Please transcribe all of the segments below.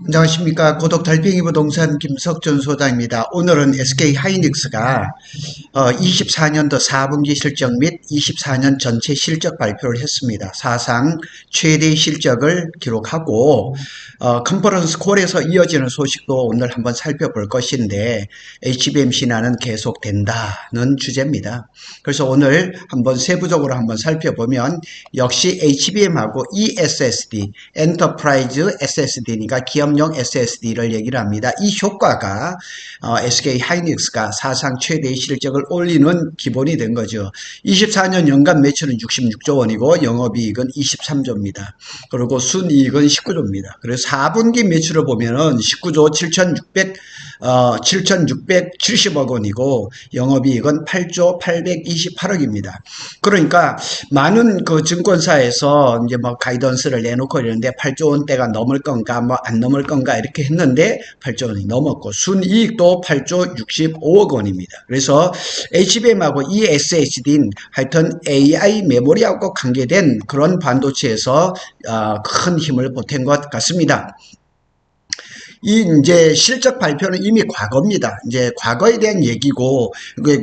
안녕하십니까. 고독 달팽이 부동산 김석준 소장입니다. 오늘은 SK하이닉스가 24년도 4분기 실적 및 24년 전체 실적 발표를 했습니다. 사상 최대 실적을 기록하고 컨퍼런스 콜에서 이어지는 소식도 오늘 한번 살펴볼 것인데 HBM 신화는 계속된다는 주제입니다. 그래서 오늘 한번 세부적으로 한번 살펴보면 역시 HBM하고 ESSD, 엔터프라이즈 SSD니까 기업용 SSD를 얘기를 합니다. 이 효과가 SK하이닉스가 사상 최대의 실적을 올리는 기본이 된 거죠. 24년 연간 매출은 66조 원이고 영업이익은 23조입니다. 그리고 순이익은 19조입니다. 그래서 4분기 매출을 보면은 19조 7,670억 원이고 영업이익은 8조 828억입니다. 그러니까 많은 그 증권사에서 이제 뭐 가이던스를 내놓고 이러는데 8조 원대가 넘을 건가 뭐 안 넘을 건가 이렇게 했는데 8조 원이 넘었고 순이익도 8조 65억 원입니다. 그래서 HBM하고 ESSD는 하여튼 AI 메모리하고 관계된 그런 반도체에서 큰 힘을 보탠 것 같습니다. 이제 실적 발표는 이미 과거입니다. 이제 과거에 대한 얘기고,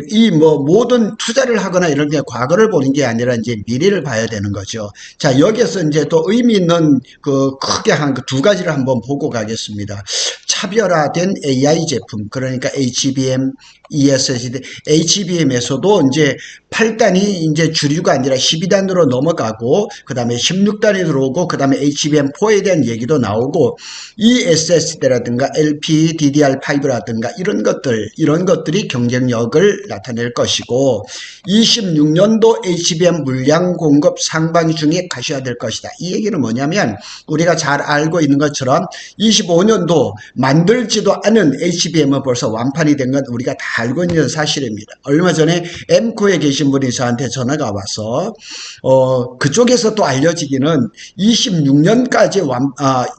이 뭐 모든 투자를 하거나 이런 게 과거를 보는 게 아니라 이제 미래를 봐야 되는 거죠. 자, 여기에서 이제 또 의미 있는 그 크게 한 그 두 가지를 한번 보고 가겠습니다. 차별화된 AI 제품, 그러니까 HBM, ESSD, HBM에서도 이제 8단이 이제 주류가 아니라 12단으로 넘어가고, 그 다음에 16단이 들어오고, 그 다음에 HBM4에 대한 얘기도 나오고, ESSD라든가 LP, DDR5라든가 이런 것들이 경쟁력을 나타낼 것이고, 26년도 HBM 물량 공급 상반기 중에 가셔야 될 것이다. 이 얘기는 뭐냐면, 우리가 잘 알고 있는 것처럼 25년도 만들지도 않은 HBM은 벌써 완판이 된 건 우리가 다 알고 있는 사실입니다. 얼마 전에 엠코에 계신 분이 저한테 전화가 와서 그쪽에서 또 알려지기는 26년까지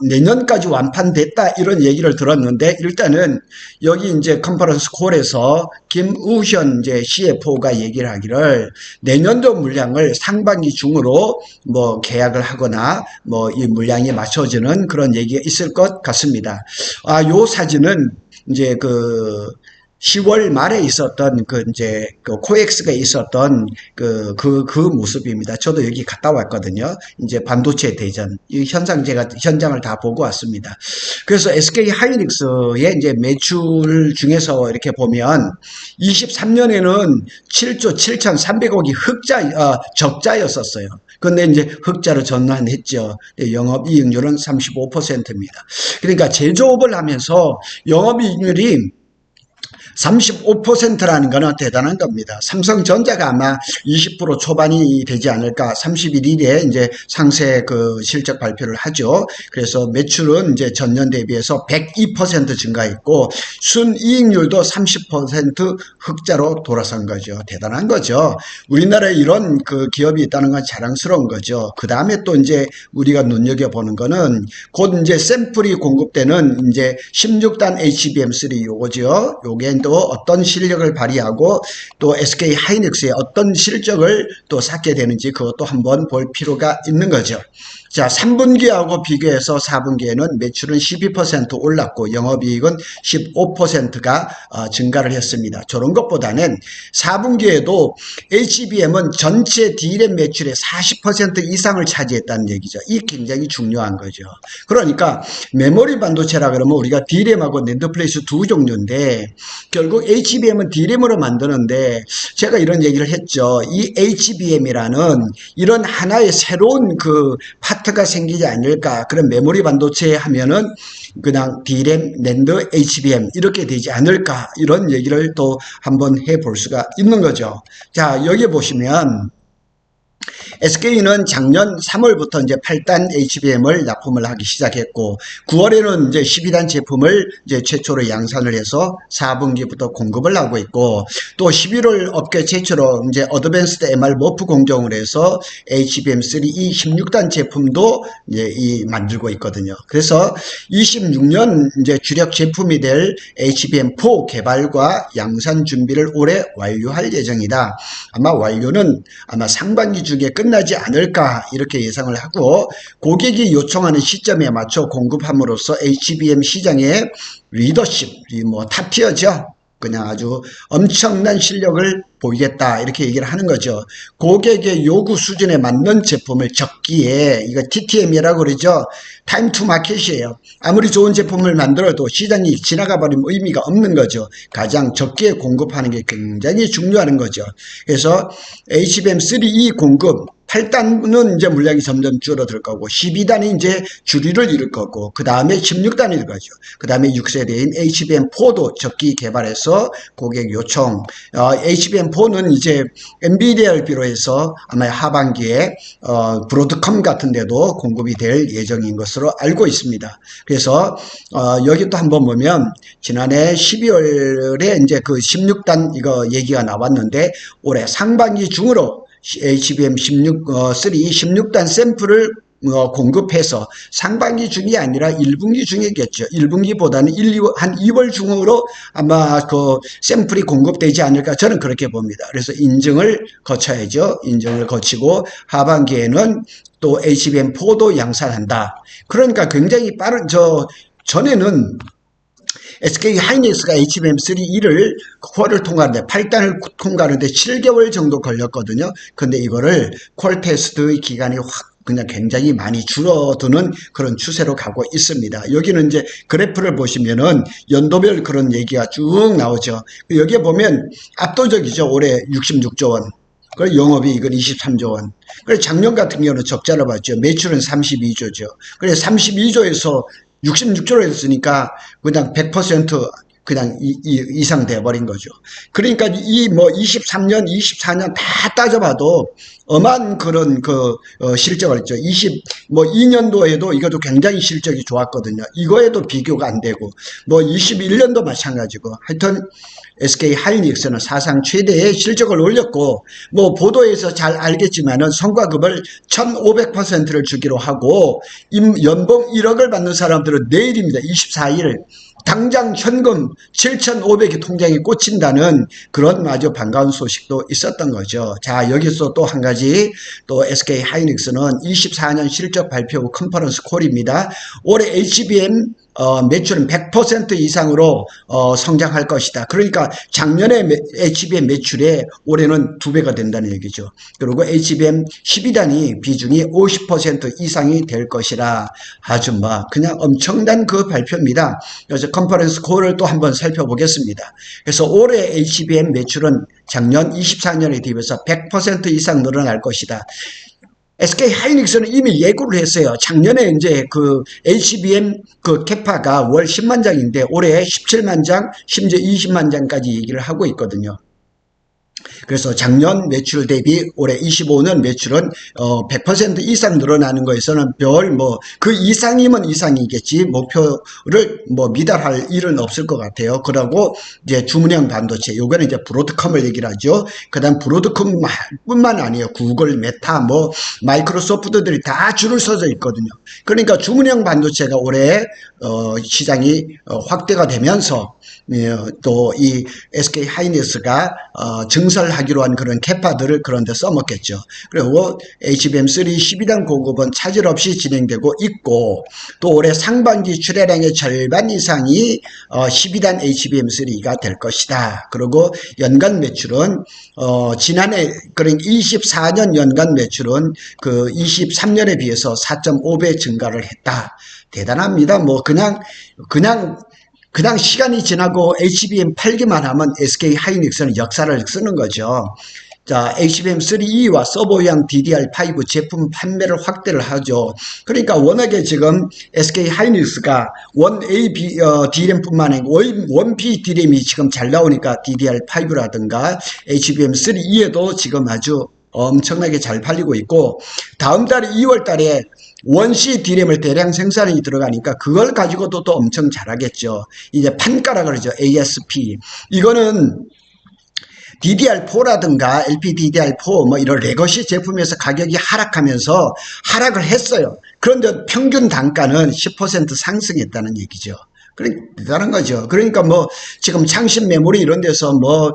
내년까지 완판됐다 이런 얘기를 들었는데, 일단은 여기 이제 컨퍼런스 콜에서 김우현 이제 CFO가 얘기를 하기를 내년도 물량을 상반기 중으로 뭐 계약을 하거나 뭐 이 물량이 맞춰지는 그런 얘기가 있을 것 같습니다. 요 사진은 이제 그 10월 말에 있었던 이제 코엑스가 있었던 그 모습입니다. 저도 여기 갔다 왔거든요. 이제 반도체 대전. 이 제가 현장을 다 보고 왔습니다. 그래서 SK 하이닉스의 이제 매출 중에서 이렇게 보면 23년에는 7조 7,300억이 적자였었어요. 근데 이제 흑자로 전환했죠. 영업이익률은 35%입니다. 그러니까 제조업을 하면서 영업이익률이 35%라는 것은 대단한 겁니다. 삼성전자가 아마 20% 초반이 되지 않을까. 31일에 이제 상세 실적 발표를 하죠. 그래서 매출은 이제 전년 대비해서 102% 증가했고 순이익률도 30% 흑자로 돌아선 거죠. 대단한 거죠. 우리나라에 이런 기업이 있다는 건 자랑스러운 거죠. 그 다음에 또 이제 우리가 눈여겨보는 거는 곧 이제 샘플이 공급되는 이제 16단 HBM3 요거죠. 요게 또 어떤 실력을 발휘하고 또 SK 하이닉스의 어떤 실적을 또 쌓게 되는지 그것도 한번 볼 필요가 있는 거죠. 자, 3분기하고 비교해서 4분기에는 매출은 12% 올랐고 영업이익은 15%가 증가를 했습니다. 저런 것보다는 4분기에도 HBM은 전체 D램 매출의 40% 이상을 차지했다는 얘기죠. 이 굉장히 중요한 거죠. 그러니까 메모리 반도체라 그러면 우리가 D램하고 낸드플레이스 두 종류인데 결국 HBM은 D램으로 만드는데 제가 이런 얘기를 했죠. 이 HBM이라는 이런 하나의 새로운 파트가 생기지 않을까. 그런 메모리 반도체 하면은 그냥 D램, 낸드, HBM 이렇게 되지 않을까. 이런 얘기를 또 한번 해볼 수가 있는 거죠. 자, 여기 보시면 SK는 작년 3월부터 이제 8단 HBM을 납품을 하기 시작했고 9월에는 이제 12단 제품을 이제 최초로 양산을 해서 4분기부터 공급을 하고 있고 또 11월 업계 최초로 이제 어드밴스드 MR 머프 공정을 해서 HBM3E 16단 제품도 이제 만들고 있거든요. 그래서 26년 이제 주력 제품이 될 HBM4 개발과 양산 준비를 올해 완료할 예정이다. 아마 완료는 상반기 중에 끝나지 않을까 이렇게 예상을 하고 고객이 요청하는 시점에 맞춰 공급함으로써 HBM 시장의 리더십이 뭐 탑티어죠. 그냥 아주 엄청난 실력을 보이겠다 이렇게 얘기를 하는 거죠. 고객의 요구 수준에 맞는 제품을 적기에 이거 TTM이라고 그러죠. 타임 투 마켓이에요. 아무리 좋은 제품을 만들어도 시장이 지나가 버리면 의미가 없는 거죠. 가장 적게 공급하는 게 굉장히 중요한 거죠. 그래서 HBM3E 공급 8단은 이제 물량이 점점 줄어들 거고 12단이 이제 주류를 이룰 거고 그 다음에 16단이 될 거죠. 그 다음에 6세대인 HBM4도 적기 개발해서 고객 요청 HBM4는 이제 엔비디아를 비롯해서 아마 하반기에 브로드컴 같은 데도 공급이 될 예정인 것으로 알고 있습니다. 그래서 여기 또 한번 보면 지난해 12월에 이제 그 16단 이거 얘기가 나왔는데 올해 상반기 중으로 HBM3 16단 샘플을 공급해서 상반기 중이 아니라 1분기 중이겠죠. 1분기보다는 한 2월 중으로 아마 그 샘플이 공급되지 않을까 저는 그렇게 봅니다. 그래서 인증을 거쳐야죠. 인증을 거치고 하반기에는 또 HBM4도 양산한다. 그러니까 굉장히 빠른 전에는 SK 하이닉스가 HBM3E를 퀄을 통과하는데 8단을 통과하는데 7개월 정도 걸렸거든요. 근데 이거를 퀄 테스트의 기간이 확 그냥 굉장히 많이 줄어드는 그런 추세로 가고 있습니다. 여기는 이제 그래프를 보시면은 연도별 그런 얘기가 쭉 나오죠. 여기에 보면 압도적이죠. 올해 66조 원. 그리고 영업이 이건 23조 원. 그래서 작년 같은 경우는 적자를 봤죠. 매출은 32조죠. 그래서 32조에서 66조로 했으니까 그냥 100% 그냥 이상 돼버린 거죠. 그러니까 이 뭐 23년, 24년 다 따져봐도 엄한 그런 실적을 했죠. 2년도에도 이것도 굉장히 실적이 좋았거든요. 이거에도 비교가 안 되고 뭐 21년도 마찬가지고 하여튼 SK 하이닉스는 사상 최대의 실적을 올렸고 뭐 보도에서 잘 알겠지만은 성과급을 1500%를 주기로 하고 연봉 1억을 받는 사람들은 내일입니다. 24일 당장 현금 7,500이 통장에 꽂힌다는 그런 아주 반가운 소식도 있었던 거죠. 자, 여기서 또 한 가지 또 SK 하이닉스는 24년 실적 발표 후 컨퍼런스 콜입니다. 올해 HBM 매출은 100% 이상으로 성장할 것이다. 그러니까 작년에 HBM 매출에 올해는 2배가 된다는 얘기죠. 그리고 HBM 12단이 비중이 50% 이상이 될 것이라 아주 뭐 그냥 엄청난 그 발표입니다. 그래서 컨퍼런스 콜을 또 한번 살펴보겠습니다. 그래서 올해 HBM 매출은 작년 24년에 비해서 100% 이상 늘어날 것이다. SK 하이닉스는 이미 예고를 했어요. 작년에 이제 그 HBM 그 캐파가 월 10만 장인데 올해 17만 장, 심지어 20만 장까지 얘기를 하고 있거든요. 그래서 작년 매출 대비 올해 25년 매출은 100% 이상 늘어나는 거에서는 별 뭐 그 이상이면 이상이겠지 목표를 뭐 미달할 일은 없을 것 같아요. 그러고 이제 주문형 반도체 요거는 이제 브로드컴을 얘기를 하죠. 그다음 브로드컴뿐만 아니에요. 구글, 메타, 뭐 마이크로소프트들이 다 줄을 서져 있거든요. 그러니까 주문형 반도체가 올해 시장이 확대가 되면서 또 이 SK 하이닉스가 증설하기로 한 그런 캐파들을 그런 데 써먹겠죠. 그리고 HBM3 12단 공급은 차질 없이 진행되고 있고 또 올해 상반기 출하량의 절반 이상이 12단 HBM3가 될 것이다. 그리고 연간 매출은 지난해 그러니까 24년 연간 매출은 그 23년에 비해서 4.5배 증가를 했다. 대단합니다. 뭐 그냥 시간이 지나고 HBM 팔기만 하면 SK 하이닉스는 역사를 쓰는 거죠. 자, HBM3E와 서버형 DDR5 제품 판매를 확대를 하죠. 그러니까 워낙에 지금 SK 하이닉스가 원A D램뿐만 아니고 원P D램이 지금 잘 나오니까 DDR5라든가 HBM3E에도 지금 아주 엄청나게 잘 팔리고 있고 다음 달 2월 달에 원C D램을 대량 생산이 들어가니까 그걸 가지고도 또 엄청 잘하겠죠. 이제 판가라 그러죠. ASP. 이거는 DDR4라든가 LPDDR4 뭐 이런 레거시 제품에서 가격이 하락하면서 하락을 했어요. 그런데 평균 단가는 10% 상승했다는 얘기죠. 그러니까 대단한 거죠. 그러니까 뭐 지금 창신 메모리 이런 데서 뭐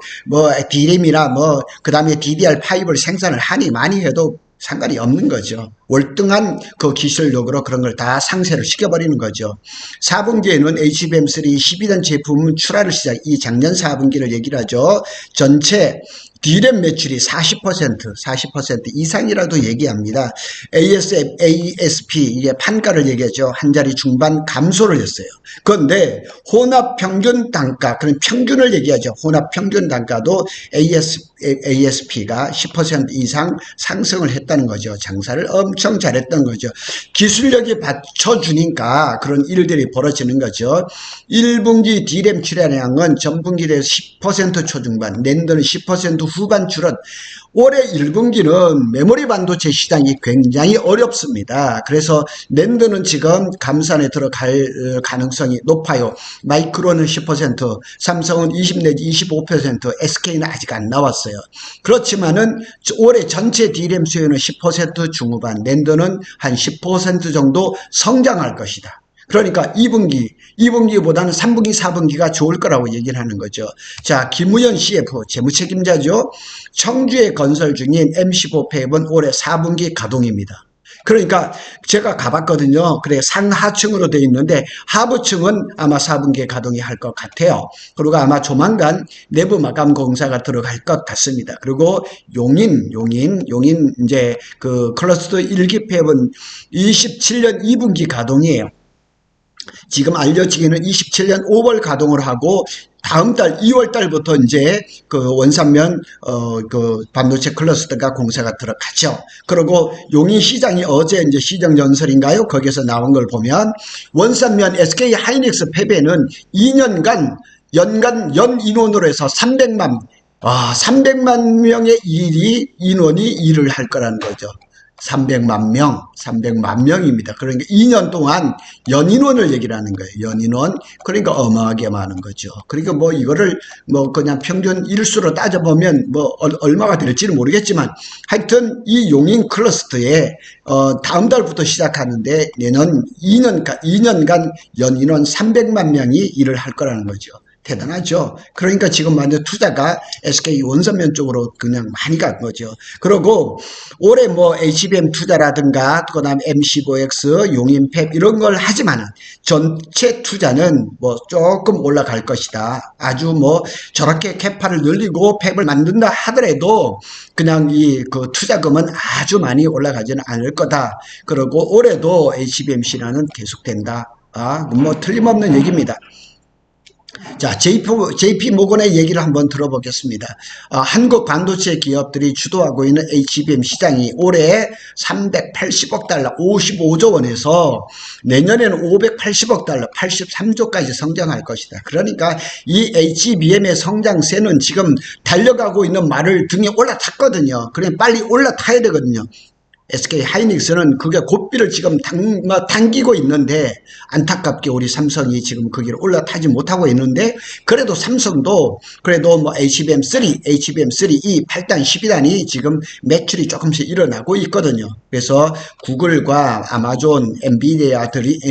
D램이나 뭐 그다음에 DDR5를 생산을 하니 많이 해도 상관이 없는 거죠. 월등한 그 기술력으로 그런 걸 다 상쇄를 시켜버리는 거죠. 4분기에는 HBM3 12단 제품 출하를 이 작년 4분기를 얘기를 하죠. 전체 D램 매출이 40% 이상이라도 얘기합니다. ASP, 이게 판가를 얘기하죠. 한 자리 중반 감소를 했어요. 그런데 혼합 평균 단가, 그런 평균을 얘기하죠. 혼합 평균 단가도 ASP가 10% 이상 상승을 했다는 거죠. 장사를 엄청 잘했던 거죠. 기술력이 받쳐주니까 그런 일들이 벌어지는 거죠. 1분기 D램 출하량은 전분기 대해서 10% 초중반, 낸드는 10% 후반 줄은 올해 1분기는 메모리 반도체 시장이 굉장히 어렵습니다. 그래서 낸드는 지금 감산에 들어갈 가능성이 높아요. 마이크론은 10%, 삼성은 20 내지 25%, SK는 아직 안 나왔어요. 그렇지만은 올해 전체 D램 수요는 10% 중후반, 낸드는 한 10% 정도 성장할 것이다. 그러니까 2분기보다는 3분기, 4분기가 좋을 거라고 얘기를 하는 거죠. 자, 김우현 CF, 재무책임자죠. 청주에 건설 중인 M15 팹은 올해 4분기 가동입니다. 그러니까 제가 가봤거든요. 그래 상하층으로 되어 있는데 하부층은 아마 4분기에 가동이 할 것 같아요. 그리고 아마 조만간 내부 마감 공사가 들어갈 것 같습니다. 그리고 용인 이제 그 클러스터 1기 팹은 27년 2분기 가동이에요. 지금 알려지기는 27년 5월 가동을 하고 다음 달 2월 달부터 이제 그 원산면 그 반도체 클러스터가 공사가 들어가죠. 그리고 용인 시장이 어제 이제 시정 전설인가요? 거기서 나온 걸 보면 원산면 SK 하이닉스 팹에는 2년간 연간 연 인원으로 해서 300만 명의 인원이 일을 할 거라는 거죠. 300만 명입니다. 그러니까 2년 동안 연인원을 얘기를 하는 거예요. 연인원. 그러니까 어마하게 많은 거죠. 그러니까 뭐 이거를 뭐 그냥 평균 일수로 따져보면 뭐 얼마가 될지는 모르겠지만 하여튼 이 용인 클러스터에 다음 달부터 시작하는데 내년 2년간 연인원 300만 명이 일을 할 거라는 거죠. 대단하죠. 그러니까 지금 완전 투자가 SK 원산면 쪽으로 그냥 많이 간 거죠. 그리고 올해 뭐 HBM 투자라든가 그다음 M15X, 용인 팹 이런 걸 하지만은 전체 투자는 뭐 조금 올라갈 것이다. 아주 뭐 저렇게 캐파를 늘리고 팹을 만든다 하더라도 그냥 이 그 투자금은 아주 많이 올라가지는 않을 거다. 그리고 올해도 HBM 신화는 계속된다. 뭐 틀림없는 얘기입니다. 자, JP 모건의 얘기를 한번 들어보겠습니다. 한국 반도체 기업들이 주도하고 있는 HBM 시장이 올해 380억 달러, 55조 원에서 내년에는 580억 달러, 83조까지 성장할 것이다. 그러니까 이 HBM의 성장세는 지금 달려가고 있는 말을 등에 올라탔거든요. 그래 빨리 올라타야 되거든요. SK 하이닉스는 그게 고삐를 지금 당기고 있는데 안타깝게 우리 삼성이 지금 그 길을 올라타지 못하고 있는데 그래도 삼성도 그래도 뭐 HBM3 이 8단 12단이 지금 매출이 조금씩 일어나고 있거든요. 그래서 구글과 아마존, 엔비디아들이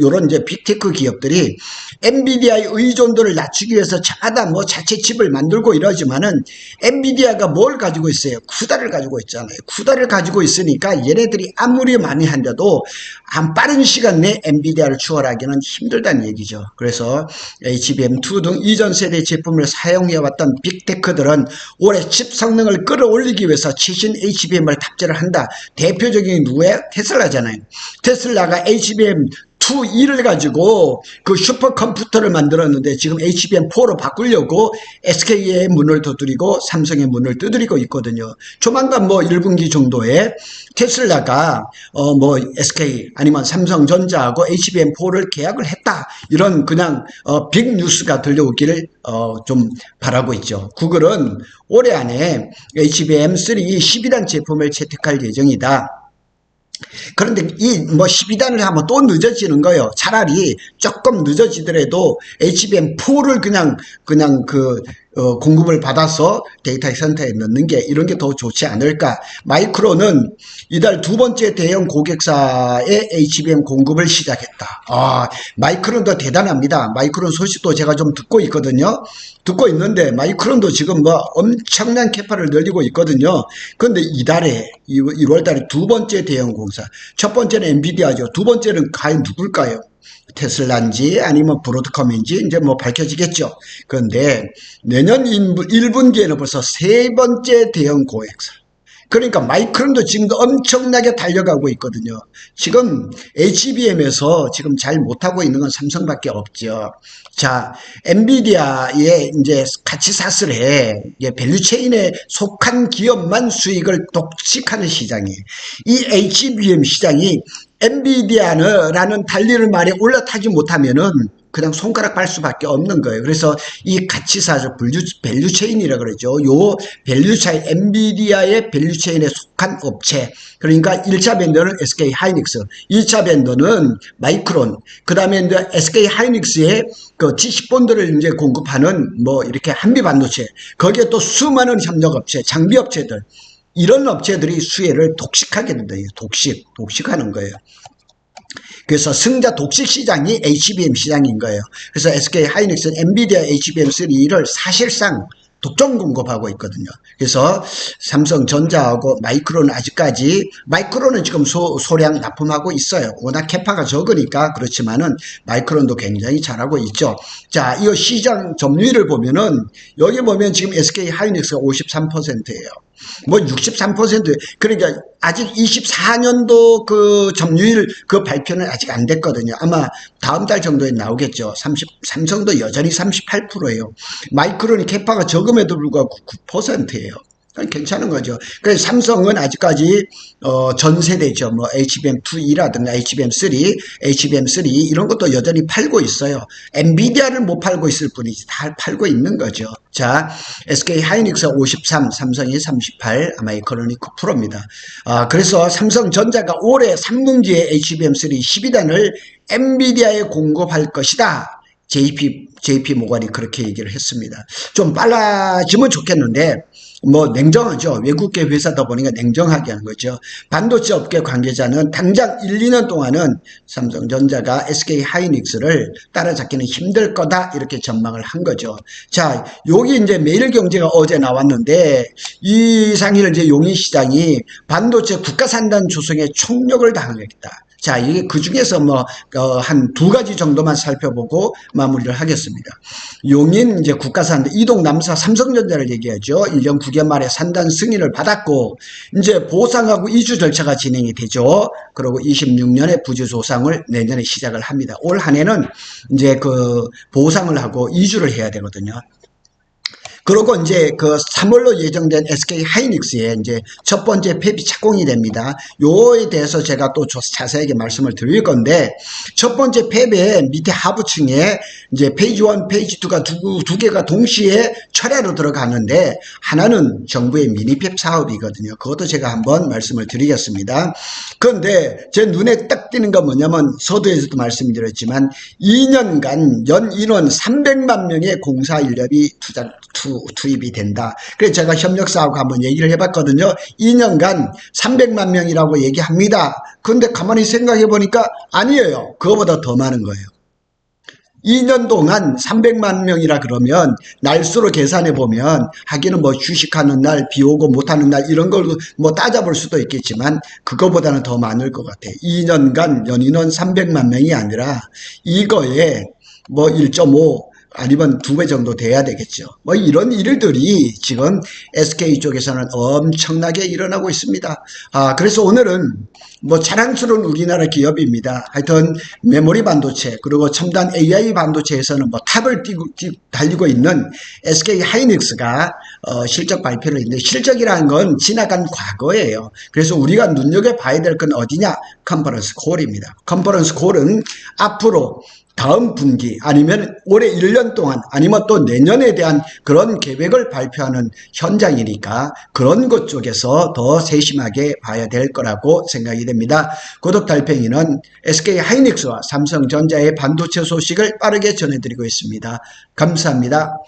요런 이제 빅테크 기업들이 엔비디아의 의존도를 낮추기 위해서 자다 뭐 자체 칩을 만들고 이러지만은 엔비디아가 뭘 가지고 있어요? 쿠다를 가지고 있잖아요. 쿠다를 가지고 있으니까 얘네들이 아무리 많이 한데도 한 빠른 시간 내에 엔비디아를 추월하기는 힘들다는 얘기죠. 그래서 HBM2 등 이전 세대 제품을 사용해왔던 빅테크들은 올해 칩 성능을 끌어올리기 위해서 최신 HBM을 탑재를 한다. 대표적인 누구예요? 테슬라잖아요. 테슬라가 HBM2E를 가지고 그 슈퍼컴퓨터를 만들었는데 지금 HBM4로 바꾸려고 SK의 문을 두드리고 삼성의 문을 두드리고 있거든요. 조만간 뭐 1분기 정도에 테슬라가 뭐 SK 아니면 삼성전자하고 HBM4를 계약을 했다. 이런 그냥 빅 뉴스가 들려오기를 좀 바라고 있죠. 구글은 올해 안에 HBM3 12단 제품을 채택할 예정이다. 그런데 이 뭐 12단을 하면 또 늦어지는 거예요. 차라리 조금 늦어지더라도 HBM4를 그냥 공급을 받아서 데이터 센터에 넣는 게 이런 게 더 좋지 않을까. 마이크론은 이달 두 번째 대형 고객사의 HBM 공급을 시작했다. 마이크론도 대단합니다. 마이크론 소식도 제가 좀 듣고 있거든요. 듣고 있는데 마이크론도 지금 뭐 엄청난 캐파를 늘리고 있거든요. 그런데 이달에 1월 달에 두 번째 대형 공사, 첫 번째는 엔비디아죠. 두 번째는 과연 누굴까요? 테슬라인지 아니면 브로드컴인지 이제 뭐 밝혀지겠죠. 그런데 내년 1분기에는 벌써 세 번째 대형 고객사. 그러니까 마이크론도 지금도 엄청나게 달려가고 있거든요. 지금 HBM에서 지금 잘 못하고 있는 건 삼성밖에 없죠. 자, 엔비디아에 이제 같이 샀을 밸류체인에 속한 기업만 수익을 독식하는 시장이에요. 이 HBM 시장이 엔비디아라는 달리는 말에 올라타지 못하면은 그냥 손가락 발 수밖에 없는 거예요. 그래서 이 가치사적 밸류체인이라 그러죠. 요 밸류체인, 엔비디아의 밸류체인에 속한 업체. 그러니까 1차 벤더는 SK 하이닉스, 2차 벤더는 마이크론, 그 다음에 이제 SK 하이닉스의 그 G10본드를 이제 공급하는 뭐 이렇게 한미 반도체, 거기에 또 수많은 협력업체, 장비업체들, 이런 업체들이 수혜를 독식하게 된다. 독식하는 거예요. 그래서 승자 독식 시장이 HBM 시장인 거예요. 그래서 SK 하이닉스는 엔비디아 HBM3를 사실상 독점 공급하고 있거든요. 그래서 삼성전자하고 마이크론은 아직까지, 마이크론은 지금 소량 납품하고 있어요. 워낙 캐파가 적으니까. 그렇지만은 마이크론도 굉장히 잘하고 있죠. 자, 이 시장 점유율을 보면은 여기 보면 지금 SK 하이닉스가 53%예요. 뭐 63%, 그러니까 아직 24년도 그 점유율 그 발표는 아직 안 됐거든요. 아마 다음 달 정도에 나오겠죠. 삼성도 여전히 38%예요. 마이크론이 캐파가 적음에도 불구하고 9%예요. 괜찮은 거죠. 그래서 삼성은 아직까지 전 세대죠. 뭐 HBM2E라든가 HBM3, HBM3 이런 것도 여전히 팔고 있어요. 엔비디아를 못 팔고 있을 뿐이지 다 팔고 있는 거죠. 자, SK 하이닉스 53, 삼성이 38, 마이크론이 9%입니다. 그래서 삼성전자가 올해 3분기에 HBM3 12단을 엔비디아에 공급할 것이다. JP 모건이 그렇게 얘기를 했습니다. 좀 빨라지면 좋겠는데, 뭐 냉정하죠. 외국계 회사다 보니까 냉정하게 하는 거죠. 반도체 업계 관계자는 당장 1, 2년 동안은 삼성전자가 SK 하이닉스를 따라잡기는 힘들 거다 이렇게 전망을 한 거죠. 자, 여기 이제 매일경제가 어제 나왔는데 이상일 이제 용인시장이 반도체 국가산단 조성에 총력을 다하겠다. 자, 이게 그 중에서 뭐, 한 두 가지 정도만 살펴보고 마무리를 하겠습니다. 용인 이제 국가산단, 이동 남사 삼성전자를 얘기하죠. 1년 9개월 만에 산단 승인을 받았고, 이제 보상하고 이주 절차가 진행이 되죠. 그리고 26년에 부지 조성을 내년에 시작을 합니다. 올 한 해는 이제 그 보상을 하고 이주를 해야 되거든요. 그리고 이제 그 3월로 예정된 SK 하이닉스의 이제 첫 번째 팹이 착공이 됩니다. 요에 대해서 제가 또 자세하게 말씀을 드릴 건데, 첫 번째 팹의 밑에 하부층에 이제 페이지 1, 페이지 2가 두 개가 동시에 철야로 들어가는데, 하나는 정부의 미니 팹 사업이거든요. 그것도 제가 한번 말씀을 드리겠습니다. 그런데 제 눈에 딱 띄는 건 뭐냐면, 서두에서도 말씀드렸지만 2년간 연 인원 300만 명의 공사 인력이 투입이 된다. 그래서 제가 협력사하고 한번 얘기를 해봤거든요. 2년간 300만 명이라고 얘기합니다. 그런데 가만히 생각해 보니까 아니에요. 그거보다 더 많은 거예요. 2년 동안 300만 명이라 그러면 날수로 계산해 보면, 하기는 뭐 휴식하는 날, 비 오고 못하는 날 이런 걸 뭐 따져볼 수도 있겠지만 그거보다는 더 많을 것 같아요. 2년간 연인원 300만 명이 아니라 이거에 뭐 1.5 아니면 2배 정도 돼야 되겠죠. 뭐 이런 일들이 지금 SK 쪽에서는 엄청나게 일어나고 있습니다. 그래서 오늘은 뭐 자랑스러운 우리나라 기업입니다. 하여튼 메모리 반도체 그리고 첨단 AI 반도체에서는 뭐 탑을 달리고 있는 SK 하이닉스가 실적 발표를 했는데, 실적이라는 건 지나간 과거예요. 그래서 우리가 눈여겨봐야 될 건 어디냐? 컨퍼런스 콜입니다. 컨퍼런스 콜은 앞으로 다음 분기 아니면 올해 1년 동안 아니면 또 내년에 대한 그런 계획을 발표하는 현장이니까 그런 것 쪽에서 더 세심하게 봐야 될 거라고 생각이 됩니다. 구독 달팽이는 SK 하이닉스와 삼성전자의 반도체 소식을 빠르게 전해드리고 있습니다. 감사합니다.